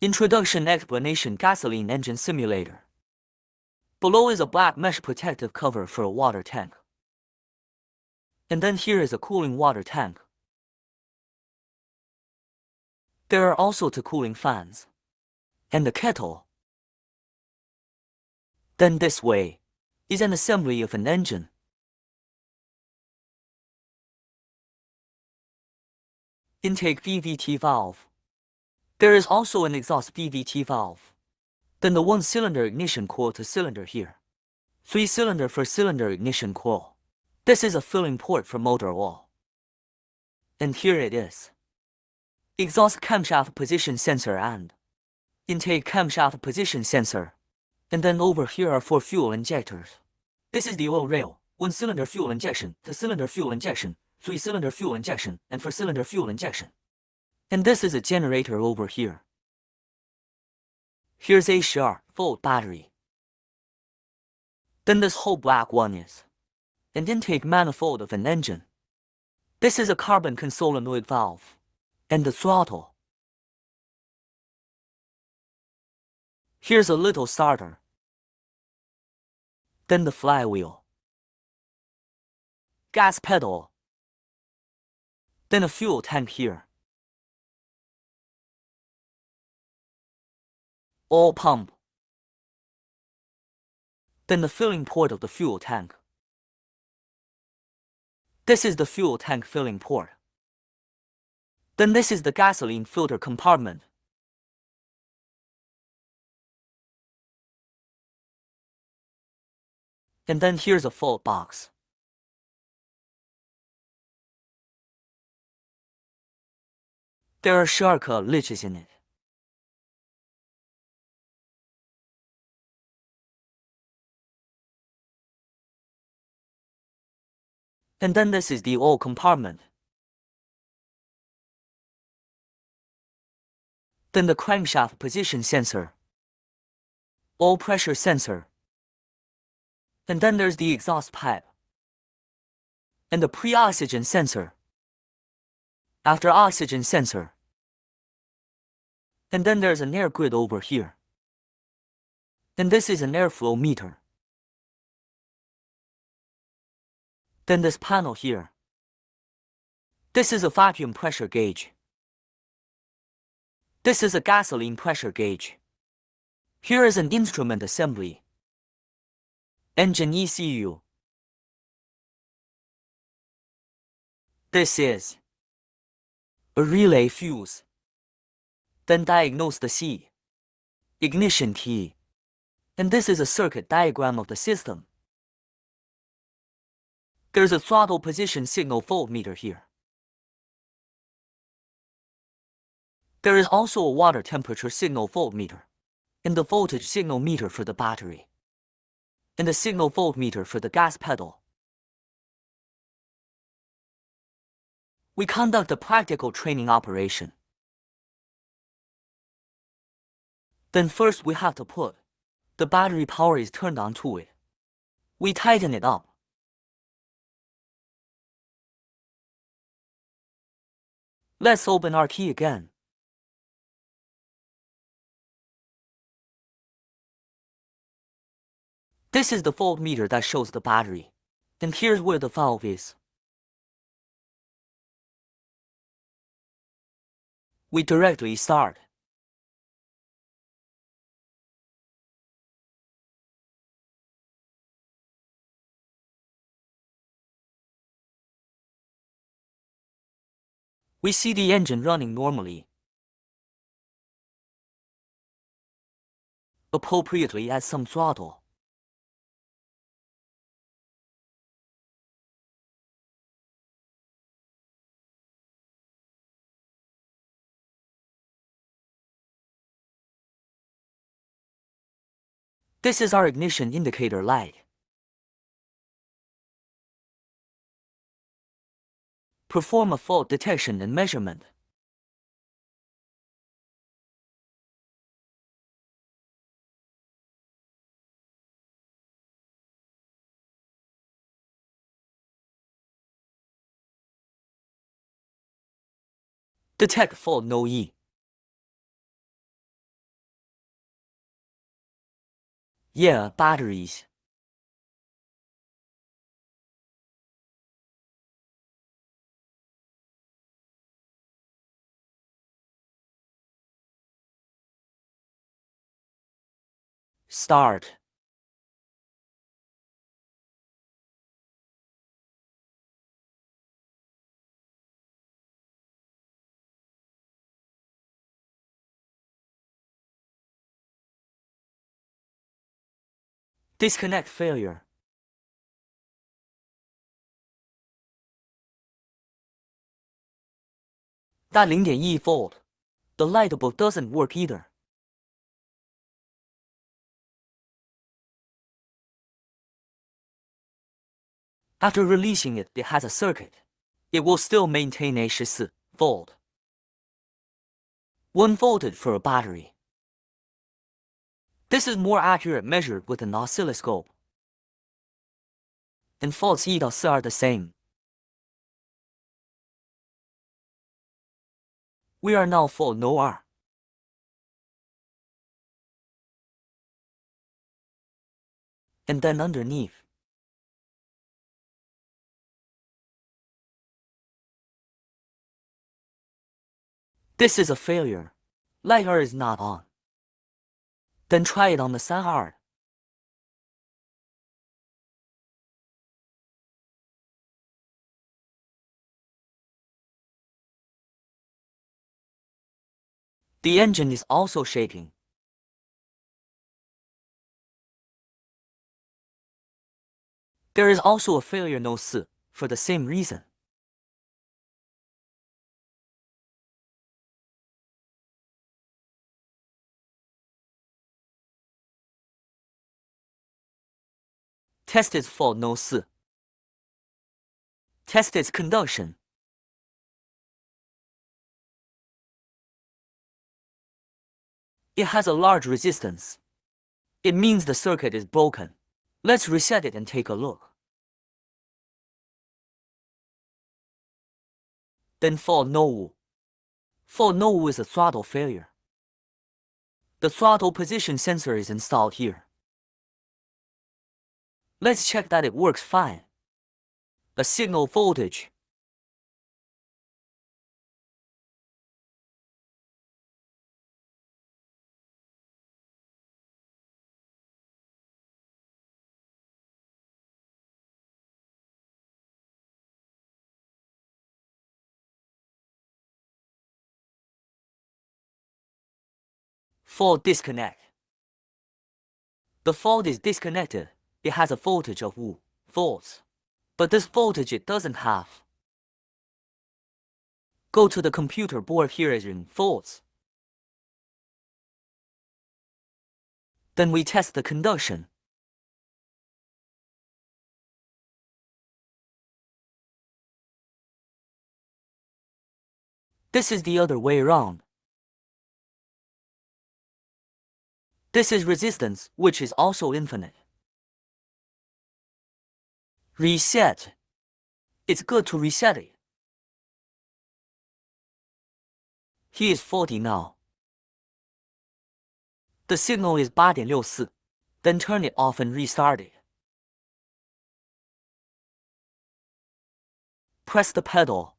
Introduction Explanation Gasoline Engine Simulator. Below is a black mesh protective cover for a water tank. And then here is a cooling water tank. There are also two cooling fans. And a kettle. Then this way is an assembly of an engine. Intake VVT valve. There is also an exhaust VVT valve. Then the one-cylinder ignition coil to cylinder here. 3-cylinder for cylinder ignition coil. This is a filling port for motor oil. And here it is. Exhaust camshaft position sensor and intake camshaft position sensor. And then over here are 4 fuel injectors. This is the oil rail, 1-cylinder fuel injection, 2-cylinder fuel injection, 3-cylinder fuel injection, and 4-cylinder fuel injection. And this is a generator over here. Here's a volt battery. Then this whole black one is an intake manifold of an engine. This is a carbon solenoid valve. And the throttle. Here's a little starter. Then the flywheel. Gas pedal. Then a fuel tank here. Oil pump. Then the filling port of the fuel tank. This is the fuel tank filling port. Then this is the gasoline filter compartment. And then here's a fault box. There are shark leeches in it. And then this is the oil compartment. Then the crankshaft position sensor. Oil pressure sensor. And then there's the exhaust pipe. And the pre-oxygen sensor. After oxygen sensor. And then there's an air grid over here. And this is an airflow meter. Then this panel here. This is a vacuum pressure gauge. This is a gasoline pressure gauge. Here is an instrument assembly. Engine ECU. This is a relay fuse. Then diagnose the C. Ignition key. And this is a circuit diagram of the system. There's a throttle position signal voltmeter here. There is also a water temperature signal voltmeter. And the voltage signal meter for the battery. And the signal voltmeter for the gas pedal. We conduct a practical training operation. Then first we have to put the battery power is turned on to it. We tighten it up. Let's open our key again. This is the voltmeter that shows the battery. And here's where the valve is. We directly start. We see the engine running normally. Appropriately add some throttle. This is our ignition indicator light. Perform a fault detection and measurement. Detect fault no E. Yeah, batteries. Start. Disconnect failure. That 0.1 volt. The light bulb doesn't work either. After releasing it, it has a circuit. It will still maintain a 14 volt. 1 voltage for a battery. This is more accurate measured with an oscilloscope. And faults 1到4 are the same. We are now fault no R. And then underneath. This is a failure. Light R is not on. Then try it on the 3R. The engine is also shaking. There is also a failure no 4 for the same reason. Test its fault no 4. Test its conduction. It has a large resistance. It means the circuit is broken. Let's reset it and take a look. Then fault no. Fault no is a throttle failure. The throttle position sensor is installed here. Let's check that it works fine. A signal voltage. Fault disconnect. The fault is disconnected. It has a voltage of 5 volts. But this voltage it doesn't have. Go to the computer board here is in volts. Then we test the conduction. This is the other way around. This is resistance, which is also infinite. Reset. It's good to reset it. He is 40 now. The signal is 8.64. Then turn it off and restart it. Press the pedal.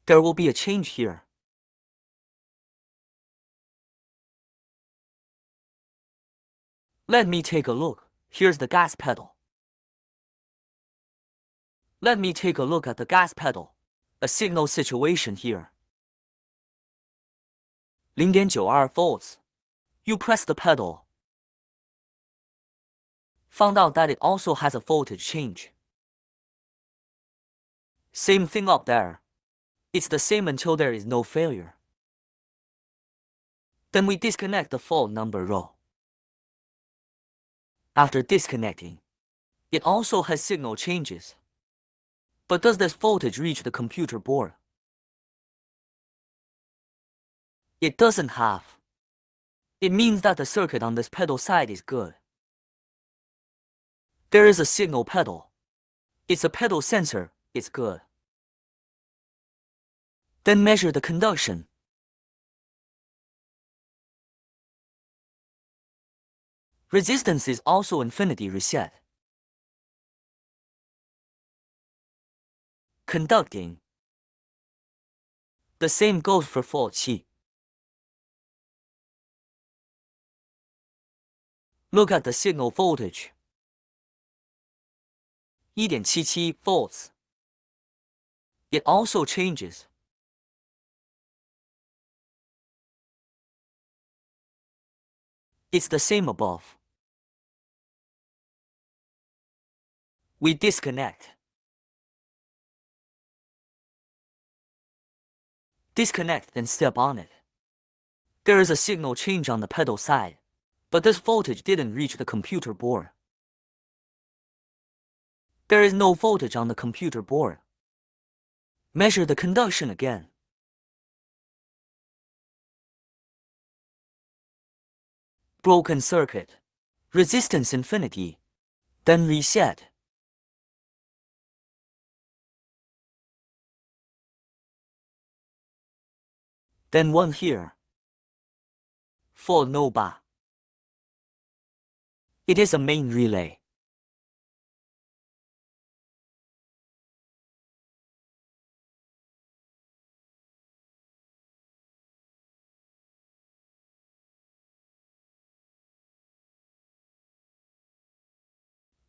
There will be a change here. Let me take a look. Here's the gas pedal. Let me take a look at the gas pedal. A signal situation here. 0.92 volts. You press the pedal. Found out that it also has a voltage change. Same thing up there. It's the same until there is no failure. Then we disconnect the fault number row. After disconnecting, it also has signal changes. But does this voltage reach the computer board? It doesn't have. It means that the circuit on this pedal side is good. There is a signal pedal. It's a pedal sensor. It's good. Then measure the conduction. Resistance is also infinity reset. Conducting. The same goes for fault key. Look at the signal voltage. 1.77 volts. It also changes. It's the same above. We disconnect. Disconnect and step on it. There is a signal change on the pedal side, but this voltage didn't reach the computer board. There is no voltage on the computer board. Measure the conduction again. Broken circuit. Resistance infinity. Then reset. Then one here. Fault no bar. It is a main relay.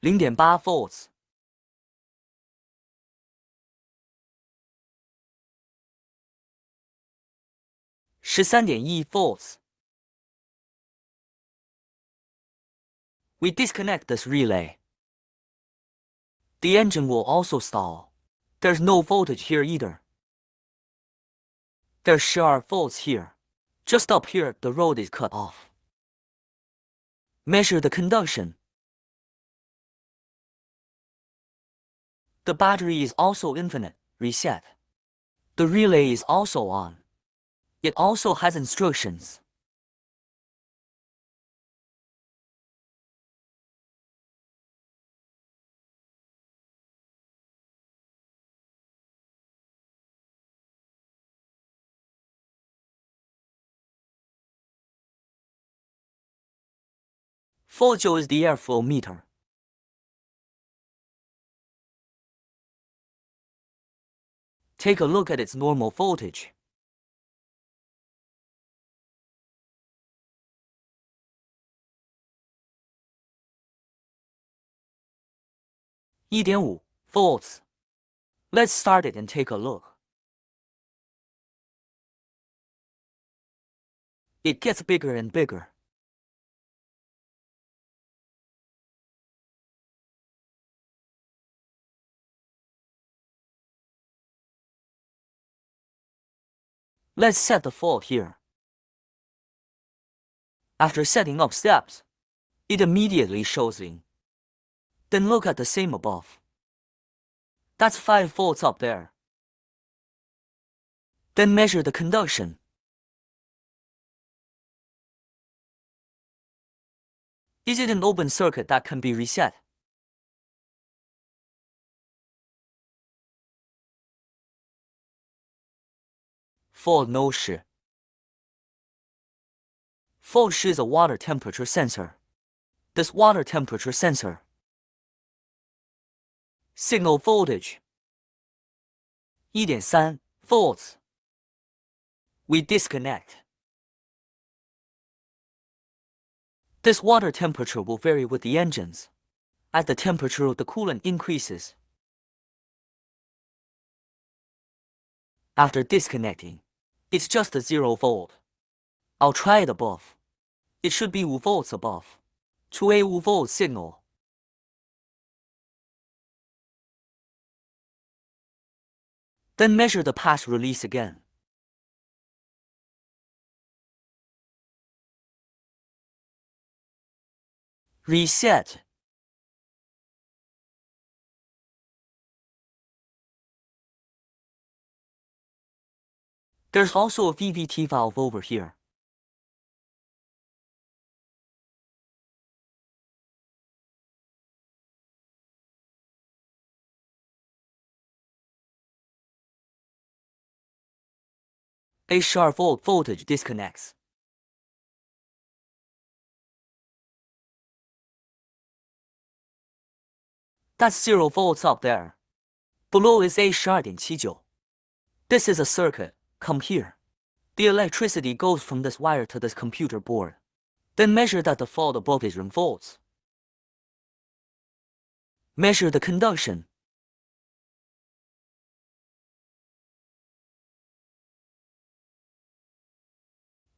(0.8 volts. 13.1 volts. We disconnect this relay. The engine will also stall. There's no voltage here either. There's sharp volts here. Just up here, the road is cut off. Measure the conduction. The battery is also infinite. Reset. The relay is also on. It also has instructions. Fojo is the airflow meter. Take a look at its normal voltage. (1.5 volts. Let's start it and take a look. It gets bigger and bigger. Let's set the fault here. After setting up steps, it immediately shows in. Then look at the same above. That's 5 volts up there. Then measure the conduction. Is it an open circuit that can be reset? Fault no shi. Fault shi is a water temperature sensor. This water temperature sensor. Signal voltage. 1.3 volts. We disconnect. This water temperature will vary with the engines, as the temperature of the coolant increases. After disconnecting, it's just a 0 volt. I'll try it above. It should be 5 volts above. 2A 5 volt signal. Then measure the pass release again. Reset. There's also a VVT valve over here. A sharp volt voltage disconnects. That's 0 volts up there. Below is A12.79. This is a circuit. Come here. The electricity goes from this wire to this computer board. Then measure that the fault above is in volts. Measure the conduction.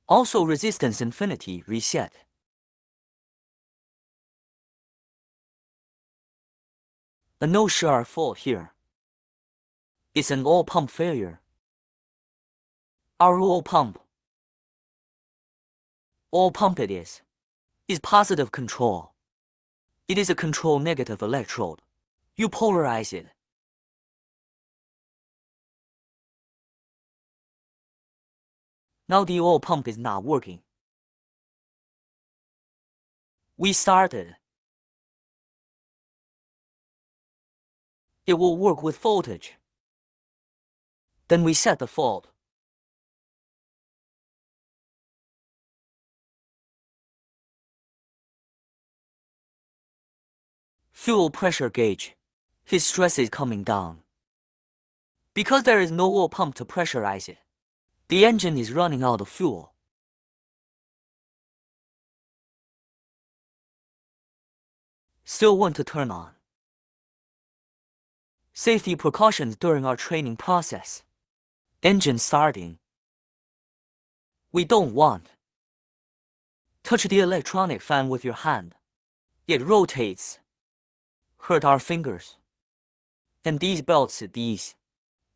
Also resistance infinity reset. A no sure fault here. It's an oil pump failure. Our oil pump it is positive control. It is a control negative electrode. You polarize it. Now the oil pump is not working. We started. It will work with voltage. Then we set the fault. Fuel pressure gauge. His stress is coming down. Because there is no oil pump to pressurize it, the engine is running out of fuel. Still want to turn on. Safety precautions during our training process. Engine starting. We don't want. Touch the electronic fan with your hand. It rotates. Hurt our fingers. And these belts,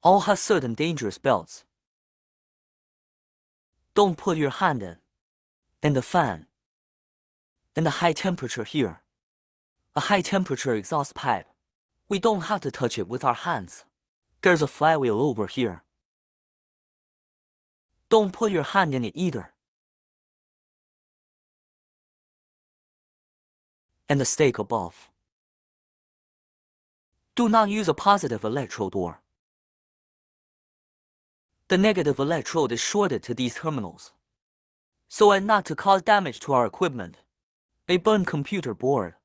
all have certain dangerous belts. Don't put your hand in. And the fan. And the high temperature here. A high temperature exhaust pipe. We don't have to touch it with our hands. There's a flywheel over here. Don't put your hand in it either. And the stake above. Do not use a positive electrode or. The negative electrode is shorted to these terminals, so as not to cause damage to our equipment. A burned computer board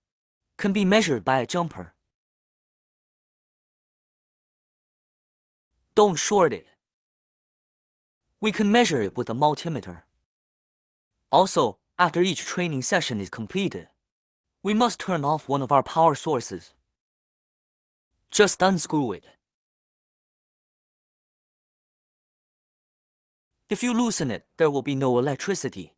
can be measured by a jumper. Don't short it. We can measure it with a multimeter. Also, after each training session is completed, we must turn off one of our power sources. Just unscrew it. If you loosen it, there will be no electricity.